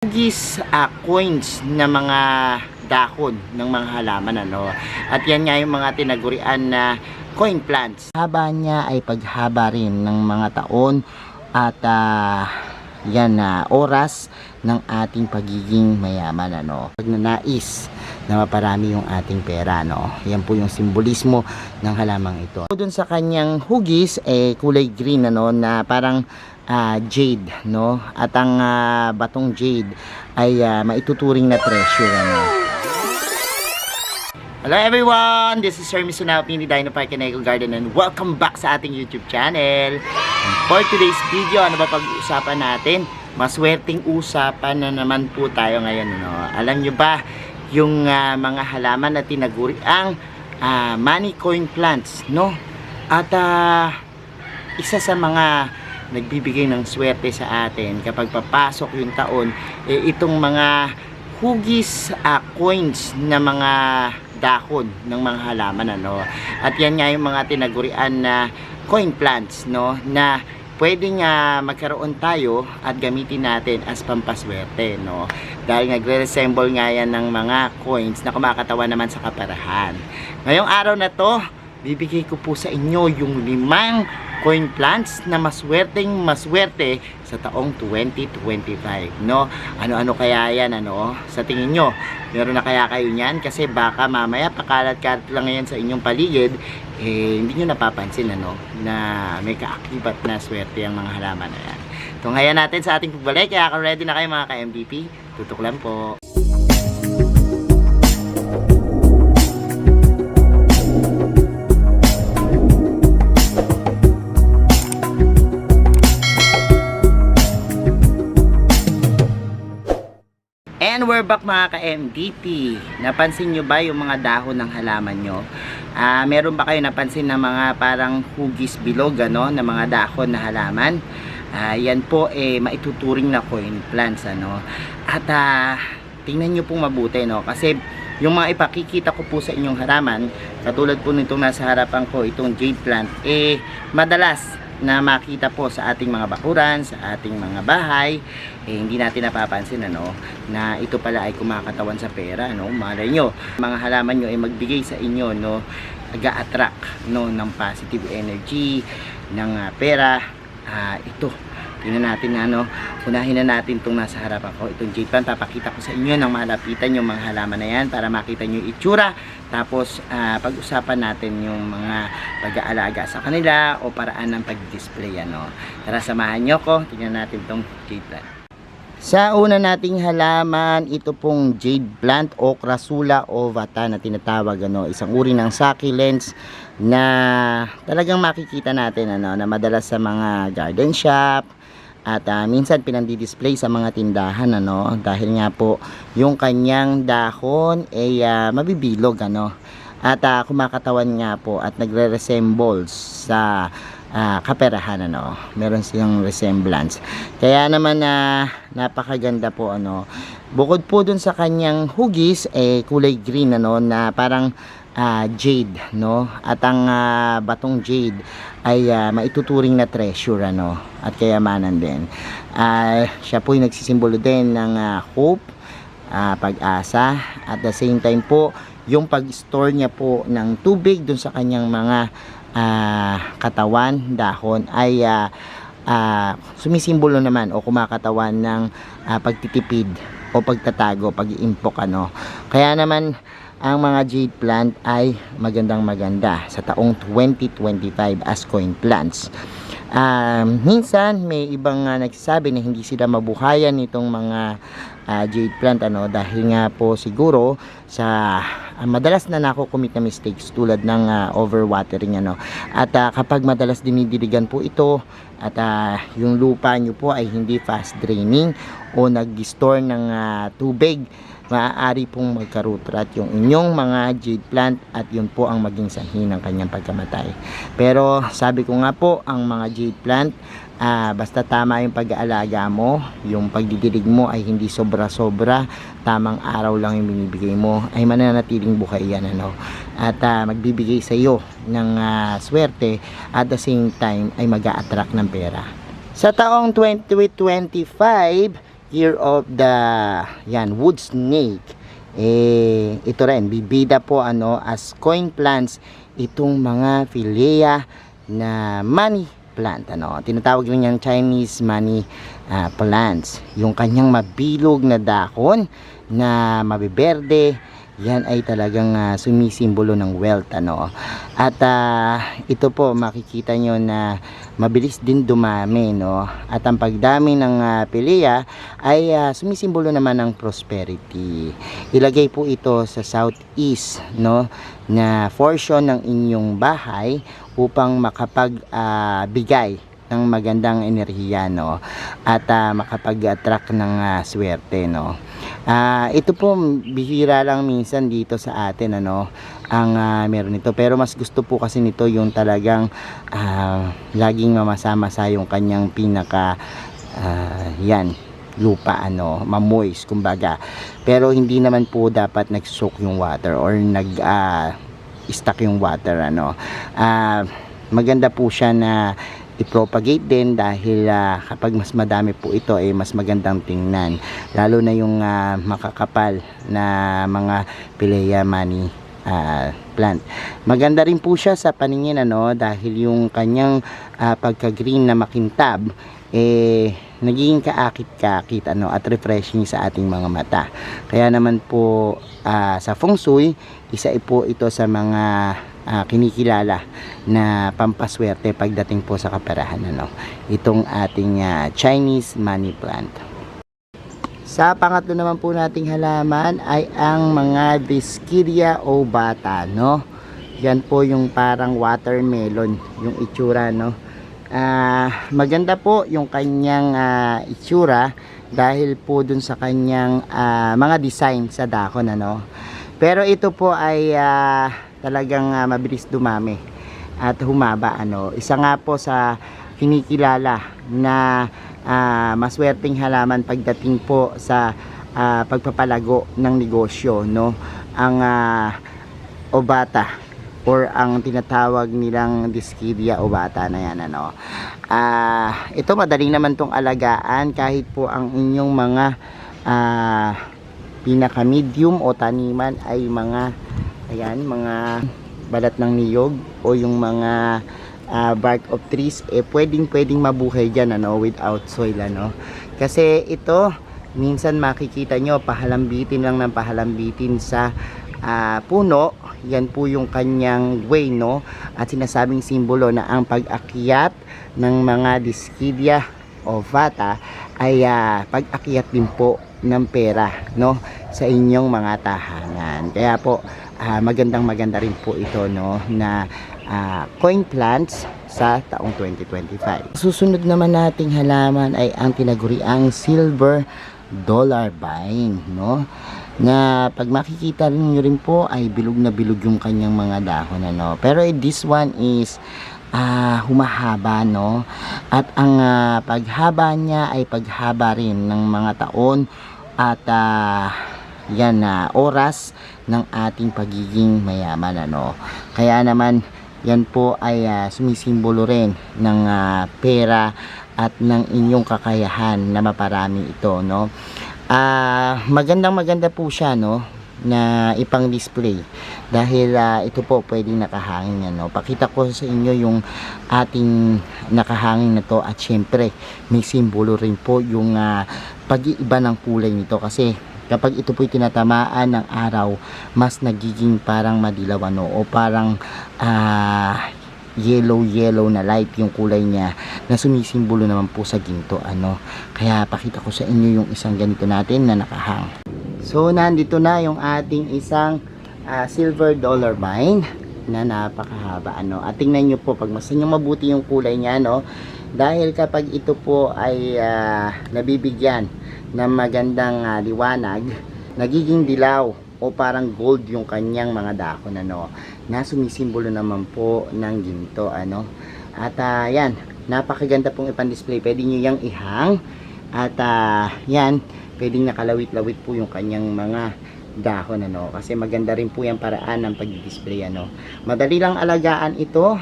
Hugis coins na mga dahon ng mga halaman, ano. At yan nga yung mga tinagurian na coin plants. Haba niya ay paghaba rin ng mga taon at yan na oras ng ating pagiging mayaman, ano. Pagnanais na maparami yung ating pera, no. Yan po yung simbolismo ng halamang ito. Doon sa kanyang hugis kulay green, ano, na parang jade, no. At ang batong jade ay maituturing na treasure, ano. Hello everyone, this is Sir Misunao ni Dino Park and Eco Garden, and welcome back sa ating YouTube channel. And for today's video, ano ba pag-uusapan natin? Maswerteng usapan na naman po tayo ngayon, no? Alam nyo ba yung mga halaman na tinaguri ang money coin plants, no? At isa sa mga nagbibigay ng swerte sa atin kapag papasok yung taon, itong mga hugis coins na mga dahon ng mga halaman, ano. At yan nga yung mga tinagurian na coin plants, no, na pwedeng magkaroon tayo at gamitin natin as pampaswerte, no, dahil nagre-resemble nga yan ng mga coins na kumakatawa naman sa kaperahan. Ngayong araw na to, bibigay ko po sa inyo yung 5 coin plants na maswerte sa taong 2025, no. Ano-ano kaya yan, ano, sa tingin nyo? Meron na kaya kayo niyan? Kasi baka mamaya pakalat-kalat lang yan sa inyong paligid, hindi nyo napapansin, ano, na may kaakibat na swerte ang mga halaman na yan. Tunghayan natin sa ating pagbalik. Kaya kung ready na kayo mga ka-MVP, tutok lang po. And we're back mga ka-MVP. Napansin nyo ba yung mga dahon ng halaman nyo? Meron ba kayo napansin na mga parang hugis bilog, ano, na mga dahon na halaman? Yan po maituturing na coin plants, ano. At tingnan nyo pong mabuti, no, kasi yung mga ipakikita ko po sa inyong halaman, katulad po nitong nasa harapan ko, itong jade plant, madalas na makita po sa ating mga bakuran, sa ating mga bahay, hindi natin napapansin, ano, na ito pala ay kumakatawan sa pera, no. Malay nyo, mga halaman nyo ay magbigay sa inyo, no, nag-a-attract, no, ng positive energy, ng pera. Ito, tingnan natin, ano, unahin na natin itong nasa harapan ko, itong jade plant. Papakita ko sa inyo ng malapitan yung mga halaman na yan para makita nyo yung itsura. Tapos pag-usapan natin yung mga pag-aalaga sa kanila o paraan ng pag-display, ano. Tara, samahan nyo ko, tingnan natin itong jade plant. Sa una nating halaman, ito pong jade plant o Crassula ovata na tinatawag, ano, isang uri ng succulents na talagang makikita natin, ano, na madalas sa mga garden shop at minsan pinandi-display sa mga tindahan, ano, dahil nga po yung kanyang dahon ay mabibilog, ano, at kumakatawan nga po at nagre-resemble sa kaperahan, ano. Meron silang resemblance. Kaya naman napakaganda po, ano. Bukod po dun sa kanyang hugis kulay green, ano, na parang jade, no. At ang batong jade ay maituturing na treasure, ano, at kayamanan din. Siya po yung nagsisimbolo din ng hope, pag-asa, at the same time po yung pag-store niya po ng tubig dun sa kanyang mga katawan, dahon ay sumisimbolo naman o kumakatawan ng pagtitipid o pagtatago, pag-iimpok, ano. Kaya naman ang mga jade plant ay maganda sa taong 2025 as coin plants. Minsan may ibang nagsasabi na hindi sila mabuhayan nitong mga jade plant, ano, dahil nga po siguro sa madalas na nakukumit na mistakes tulad ng overwatering, ano. At kapag madalas dinidiligan po ito at yung lupa nyo po ay hindi fast draining o nag-store ng tubig, maaari pong magka-root rot yung inyong mga jade plant at yun po ang maging sanhi ng kanyang pagkamatay. Pero sabi ko nga po, ang mga jade plant, basta tama yung pag-aalaga mo, yung pagdidilig mo ay hindi sobra-sobra, tamang araw lang yung binibigay mo, ay mananatiling buhay yan, ano. At magbibigay sa iyo ng swerte, at the same time ay mag-a-attract ng pera. Sa taong 2025, year of the wood snake. Ito rin bibida po as coin plants itong mga philea na money plant, tinatawag niyang Chinese money plants. Yung kanyang mabilog na dahon na mabiberde, yan ay talagang sumisimbolo ng wealth, at ito po makikita nyo na mabilis din dumami, at ang pagdami ng philea ay sumisimbolo naman ng prosperity. Ilagay po ito sa southeast, na portion ng inyong bahay upang makapagbigay ng magandang enerhiya, at makapag-attract ng swerte, ito po bihira lang minsan dito sa atin, ang meron nito, pero mas gusto po kasi nito yung talagang laging mamasa-masa yung kanyang pinaka lupa, mamoist kumbaga, pero hindi naman po dapat nag-soak yung water or stuck yung water, maganda po siya na i-propagate din dahil kapag mas madami po ito ay mas magandang tingnan, lalo na yung makakapal na mga philea money plant. Maganda rin po siya sa paningin, dahil yung kanyang pagka-green na makintab nagiging kaakit-kakit, at refreshing sa ating mga mata. Kaya naman po sa feng shui, isa po ito sa mga kinikilala na pampaswerte pagdating po sa kaperahan, itong ating Chinese money plant. Sa pangatlo naman po nating halaman ay ang mga Dischidia ovata, yan po yung parang watermelon yung itsura, maganda po yung kanyang itsura dahil po dun sa kanyang mga design sa dahon, pero ito po ay talagang mabilis dumami at humaba, isa nga po sa kinikilala na maswerteng halaman pagdating po sa pagpapalago ng negosyo, ang ovata or ang tinatawag nilang Dischidia ovata na yan, ito madali naman tong alagaan kahit po ang inyong mga pinaka medium o taniman ay mga mga balat ng niyog o yung mga bark of trees, pwedeng mabuhay dyan, without soil, kasi ito minsan makikita nyo pahalambitin lang ng pahalambitin sa puno. Yan po yung kanyang way, at sinasabing simbolo na ang pag-akyat ng mga Dischidia ovata ay pag-akyat din po ng pera, sa inyong mga tahanan. Kaya po maganda rin po ito, na coin plants sa taong 2025. Susunod naman nating halaman ay ang tinaguriang silver dollar vine, na pag makikita niyo rin po ay bilog na bilog yung kanyang mga dahon, pero this one is humahaba, at ang paghaba niya ay paghaba rin ng mga taon at oras ng ating pagiging mayaman, kaya naman yan po ay sumisimbolo rin ng pera at ng inyong kakayahan na maparami ito, maganda po siya, na ipang display dahil ito po pwedeng nakahangin, pakita ko sa inyo yung ating nakahangin na to, at syempre may simbolo rin po yung pag-iiba ng kulay nito, kasi kapag ito po'y tinatamaan ng araw, mas nagiging parang madilaw, o parang yellow na light yung kulay niya, na sumisimbolo naman po sa ginto, kaya pakita ko sa inyo yung isang ganito natin na nakahang. So nandito na yung ating isang silver dollar vine na napakahaba, at tingnan nyo po, pagmasdan nyo mabuti yung kulay niya, dahil kapag ito po ay nabibigyan ng magandang liwanag, nagiging dilaw o parang gold yung kanyang mga dahon, na sumisimbolo naman po ng ginto, at yan, napakaganda pong ipan-display. Pwede nyo yang ihang, at yan, pwedeng nakalawit-lawit po yung kanyang mga dahon, kasi maganda rin po yung paraan ng pag-display, madali lang alagaan ito.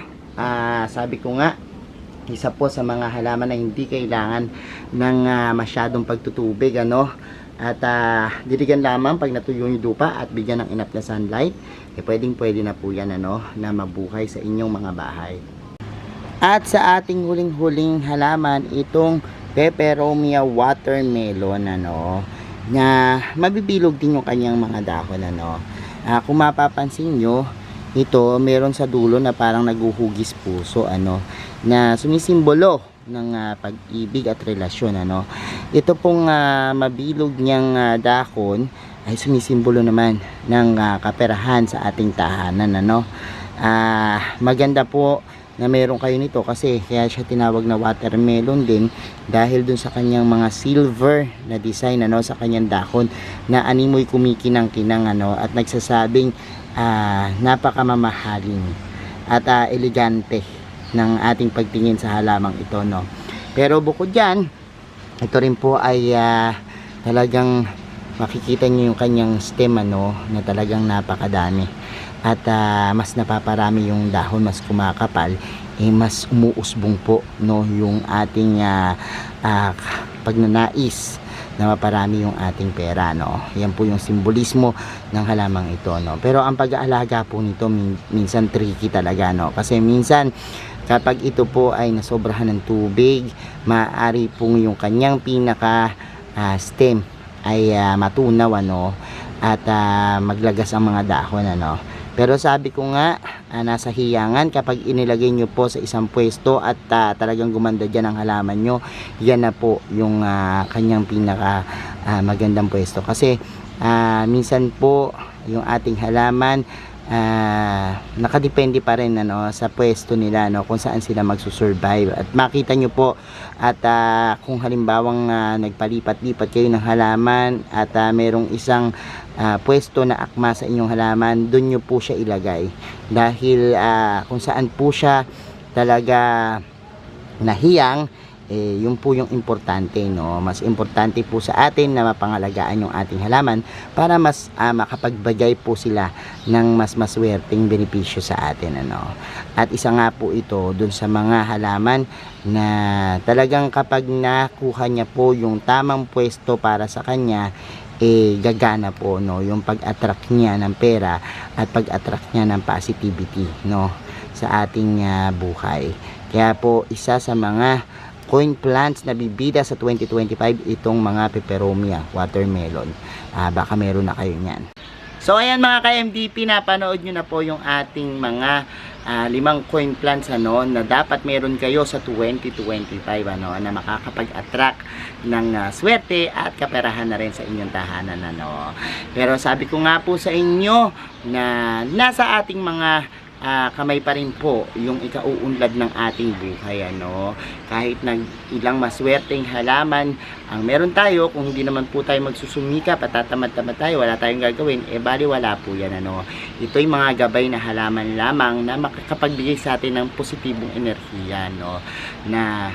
Sabi ko nga, isa po sa mga halaman na hindi kailangan ng masyadong pagtutubig, ano. At diligan lamang pag natuyo yung lupa at bigyan ng enough na sunlight, pwede na po yan, ano, na mabuhay sa inyong mga bahay. At sa ating huling-huling halaman, itong Peperomia watermelon, ano, na mabibilog din yung kanyang mga dahon, ano. Kung mapapansin nyo, ito meron sa dulo na parang naguhugis puso, ano, na sumisimbolo ng pag-ibig at relasyon, ano. Ito pong mabilog niyang dahon ay sumisimbolo naman ng kaperahan sa ating tahanan, ano. Maganda po na meron kayo nito kasi kaya siya tinawag na watermelon din dahil dun sa kanyang mga silver na design, ano, sa kanyang dahon na animoy kumikinang-kinang, ano, at nagsasabing napakamamahalin at elegante ng ating pagtingin sa halamang ito, no. Pero bukod dyan, ito rin po ay talagang makikita nyo yung kanyang stem, ano, na talagang napakadami. At mas napaparami yung dahon, mas kumakapal, mas umuusbong po, no, yung ating pagnanais na maparami yung ating pera, no. Yan po yung simbolismo ng halamang ito, no. Pero ang pag-aalaga po nito minsan tricky talaga, no, kasi minsan kapag ito po ay nasobrahan ng tubig, maaari pong yung kanyang pinaka stem ay matunaw, ano, at maglagas ang mga dahon, ano. Pero sabi ko nga, nasa hiyangan kapag inilagay nyo po sa isang pwesto at talagang gumanda dyan ang halaman nyo, yan na po yung kanyang pinaka magandang pwesto. Kasi minsan po yung ating halaman nakadepende pa rin, ano, sa pwesto nila, no, kung saan sila magsusurvive. At makita nyo po at kung halimbawang nagpalipat-lipat kayo ng halaman at merong isang pwesto na akma sa inyong halaman, dun nyo po siya ilagay dahil kung saan po siya talaga nahiyang, yun po yung importante, no. Mas importante po sa atin na mapangalagaan yung ating halaman para mas makapagbigay po sila ng mas maswerteng benepisyo sa atin, ano. At isa nga po ito dun sa mga halaman na talagang kapag nakuha niya po yung tamang pwesto para sa kanya, gagana po, no, yung pag-attract niya ng pera at pag-attract niya ng positivity, no, sa ating buhay. Kaya po isa sa mga coin plants na bibida sa 2025 itong mga Peperomia watermelon. Baka meron na kayo niyan. So ayan mga ka-MDP, napanood nyo na po yung ating mga 5 coin plants, ano, na dapat meron kayo sa 2025, ano, na makakapag-attract ng swerte at kaperahan na rin sa inyong tahanan, ano. Pero sabi ko nga po sa inyo na nasa ating mga kamay pa rin po yung ikauunlad ng ating buhay, ano. Kahit ilang maswerteng halaman ang meron tayo, kung hindi naman po tayo magsusumika, patatamad-tamad tayo, wala tayong gagawin, bali wala po yan, ano. Ito'y mga gabay na halaman lamang na makakapagbigay sa atin ng positibong enerhiya, no, na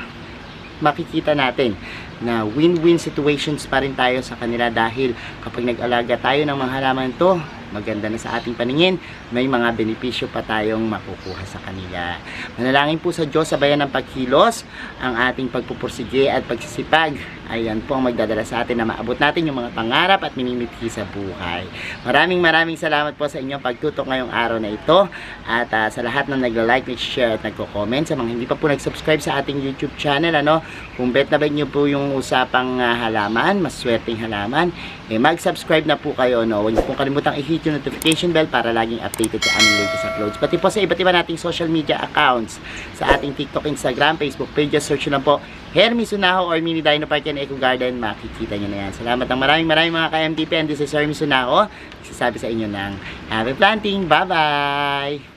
makikita natin na win-win situations pa rin tayo sa kanila dahil kapag nag-alaga tayo ng mga halaman to, maganda na sa ating paningin, may mga benepisyo pa tayong makukuha sa kanila. Manalangin po sa Diyos, sabayan ng pagkilos, ang ating pagpupursige at pagsisipag. Ayan po ang magdadala sa atin na maabot natin yung mga pangarap at minimithi sa buhay. Maraming salamat po sa inyong pagtutok ngayong araw na ito. At sa lahat na nagla-like, nag-share at nagko-comment, sa mga hindi pa po nag-subscribe sa ating YouTube channel, ano, kung bet na bet nyo po yung usapang halaman, maswerteng halaman, mag-subscribe na po kayo, no. Huwag niyo pong kalimutang i-hit yung notification bell para laging updated sa aming latest uploads. Pati po sa iba't iba nating social media accounts, sa ating TikTok, Instagram, Facebook pages, search nyo lang po Hermes Unaho or Mini Dino Park and Eco Garden, makikita nyo na yan. Salamat ng maraming mga ka-MDP, and this is Hermes Unaho, sasabi sa inyo ng happy planting. Bye bye!